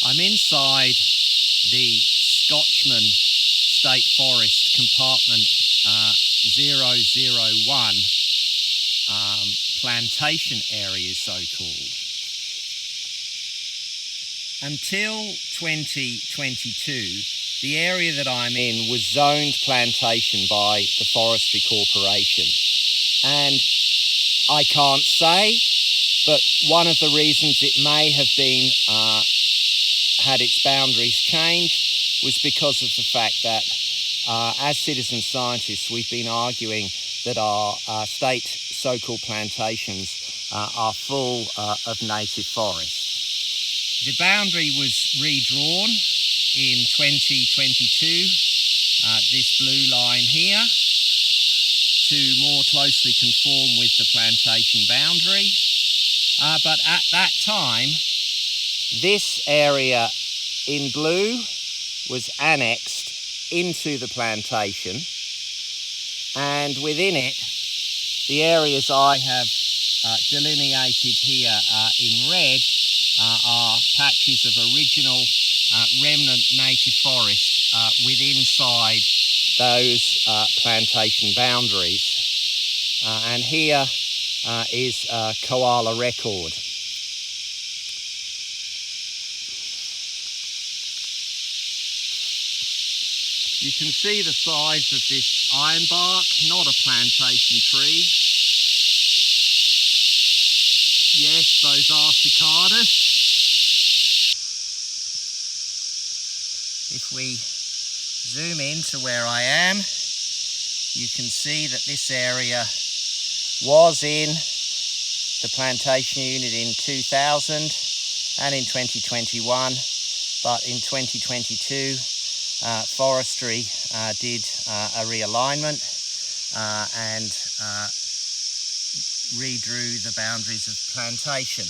I'm inside the Scotchman State Forest compartment 001 plantation area, so-called. Until 2022, the area that I'm in was zoned plantation by the Forestry Corporation. And I can't say, but one of the reasons it may have been had its boundaries changed was because of the fact that as citizen scientists we've been arguing that our state so-called plantations are full of native forest. The boundary was redrawn in 2022, this blue line here, to more closely conform with the plantation boundary. But at that time, this area in blue was annexed into the plantation, and within it, the areas I have delineated here in red are patches of original remnant native forest within inside those plantation boundaries. And here is a Koala record. You can see the size of this ironbark, not a plantation tree. Yes, those are cicadas. If we zoom in to where I am, you can see that this area was in the plantation unit in 2000 and in 2021, but in 2022 forestry did a realignment and redrew the boundaries of the plantation.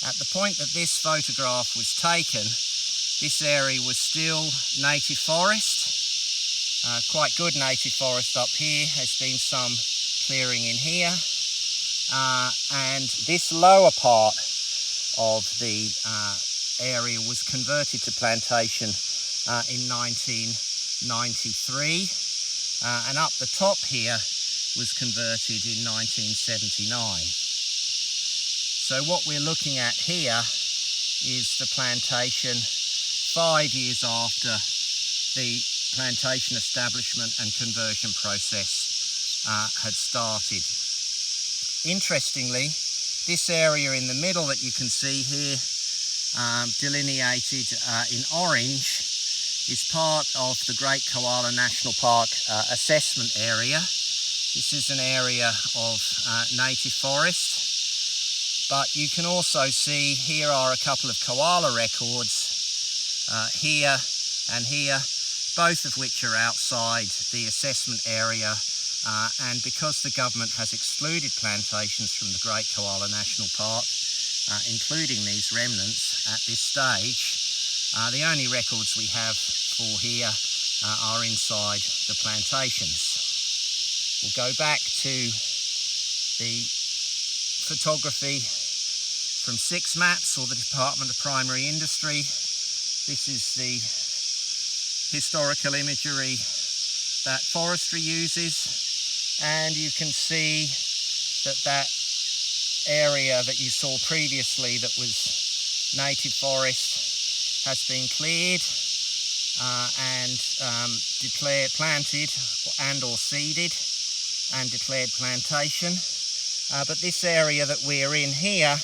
At the point that this photograph was taken, this area was still native forest, quite good native forest up here. There's been some clearing in here, and this lower part of the area was converted to plantation in 1993, and up the top here was converted in 1979. So what we're looking at here is the plantation 5 years after the plantation establishment and conversion process had started. Interestingly, this area in the middle that you can see here, delineated in orange, is part of the Great Koala National Park assessment area. This is an area of native forest, but you can also see here are a couple of koala records here and here, both of which are outside the assessment area, and because the government has excluded plantations from the Great Koala National Park, including these remnants at this stage, the only records we have for here are inside the plantations. We'll go back to the photography from 6 Mats, or the Department of Primary Industry. This is the historical imagery that forestry uses, and you can see that that area that you saw previously that was native forest has been cleared and declared planted and or seeded and declared plantation, but this area that we're in here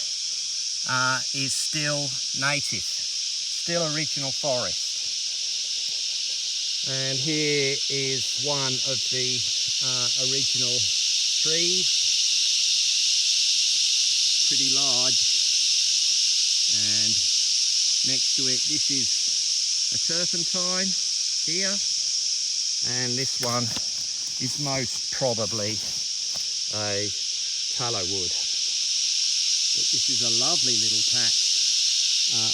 is still native, still original forest. And here is one of the original trees, pretty large, and next to it this is a turpentine here, and this one is most probably a tallow wood. But this is a lovely little patch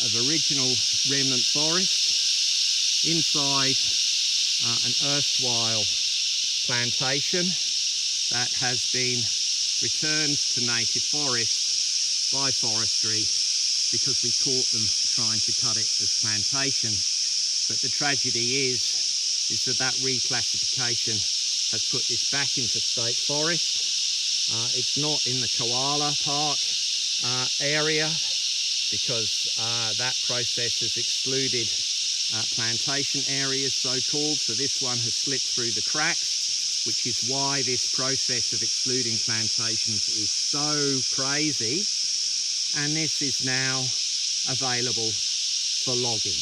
of original remnant forest inside an erstwhile plantation that has been returned to native forest by forestry because we caught them trying to cut it as plantation. But the tragedy is that reclassification has put this back into state forest. It's not in the Koala Park area because that process has excluded plantation areas, so-called. So this one has slipped through the cracks, which is why this process of excluding plantations is so crazy. And this is now available for logging.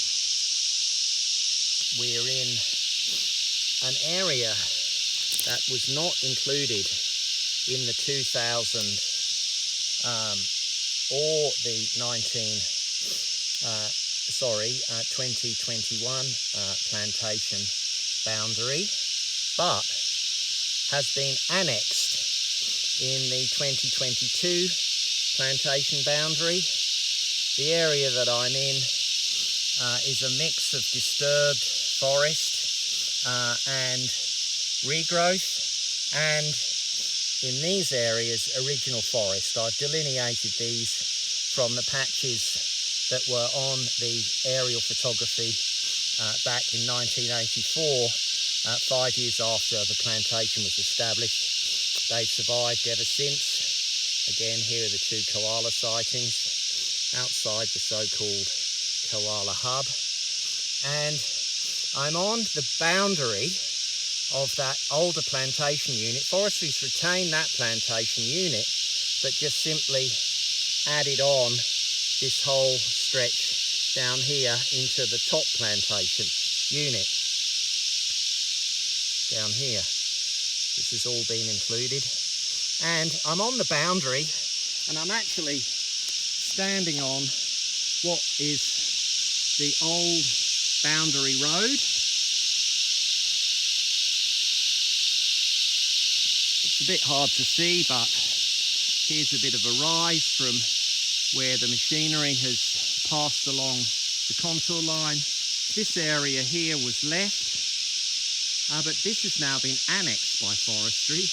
We're in an area that was not included in the 2000 or the 2021 plantation boundary, but has been annexed in the 2022 plantation boundary. The area that I'm in is a mix of disturbed forest and regrowth, and in these areas original forest. I've delineated these from the patches that were on the aerial photography back in 1984, 5 years after the plantation was established. They've survived ever since. Again, here are the two koala sightings outside the so-called Koala hub. And I'm on the boundary of that older plantation unit. Forestry's retained that plantation unit, but just simply added on this whole stretch down here into the top plantation unit. Down here. This has all been included. And I'm on the boundary, and I'm actually standing on what is the old boundary road. It's a bit hard to see, but here's a bit of a rise from where the machinery has passed along the contour line. This area here was left, but this has now been annexed by forestry.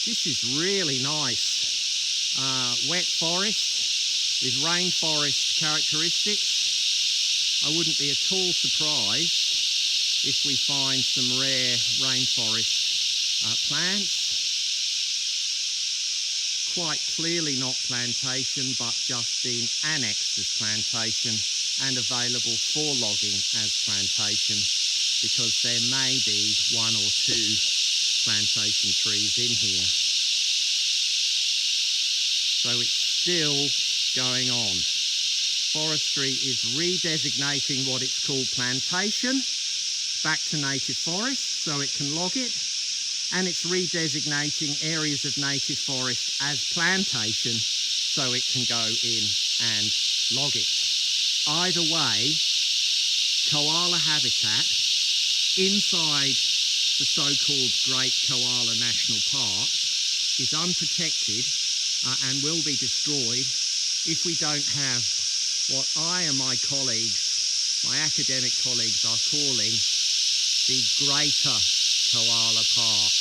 This is really nice wet forest with rainforest characteristics. I wouldn't be at all surprised if we find some rare rainforest plants. Quite clearly not plantation, but just being annexed as plantation and available for logging as plantation, because there may be one or two plantation trees in here. So it's still going on. Forestry is redesignating what it's called plantation back to native forest so it can log it, and it's redesignating areas of native forest as plantation so it can go in and log it. Either way, koala habitat inside the so-called Great Koala National Park is unprotected and will be destroyed if we don't have what I and my colleagues, my academic colleagues, are calling the Greater Koala Park.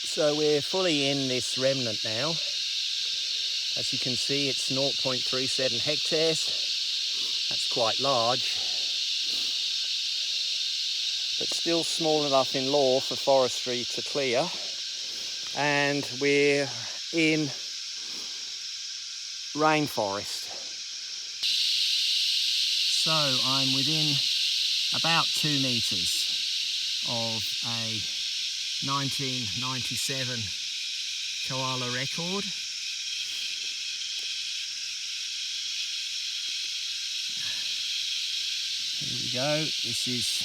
So we're fully in this remnant now. As you can see, it's 0.37 hectares. That's quite large, but still small enough in law for forestry to clear. And we're in rainforest. So I'm within about 2 meters of a 1997 koala record. Here we go. This is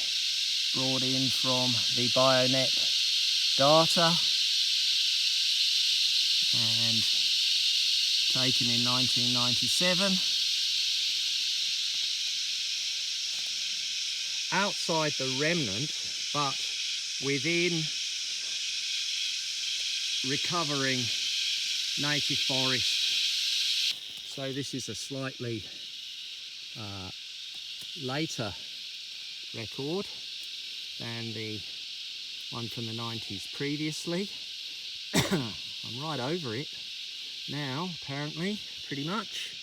brought in from the BioNet data and taken in 1997. Outside the remnant, but within recovering native forest. So this is a slightly later record than the one from the 90s previously. I'm right over it now, apparently, pretty much.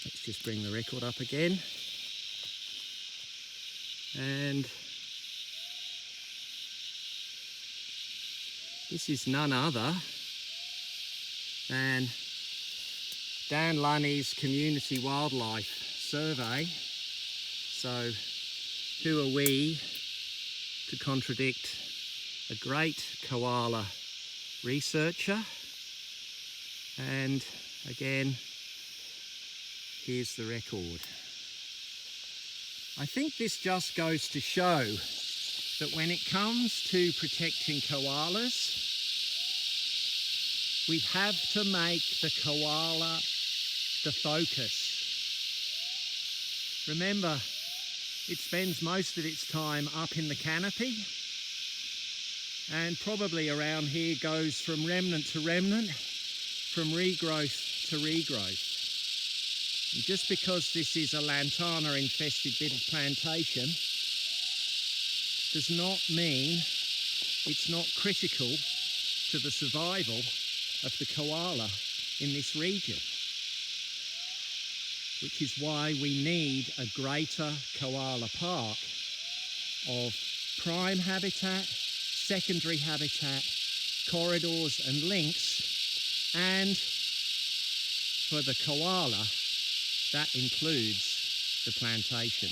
Let's just bring the record up again. And this is none other than Dan Lunny's Community Wildlife Survey. So who are we to contradict a great koala researcher? And again, here's the record. I think this just goes to show that when it comes to protecting koalas, we have to make the koala the focus. Remember, it spends most of its time up in the canopy, and probably around here goes from remnant to remnant, from regrowth to regrowth. And just because this is a lantana infested bit of plantation does not mean it's not critical to the survival of the koala in this region, which is why we need a greater koala park of prime habitat, secondary habitat, corridors and links, and for the koala, that includes the plantation.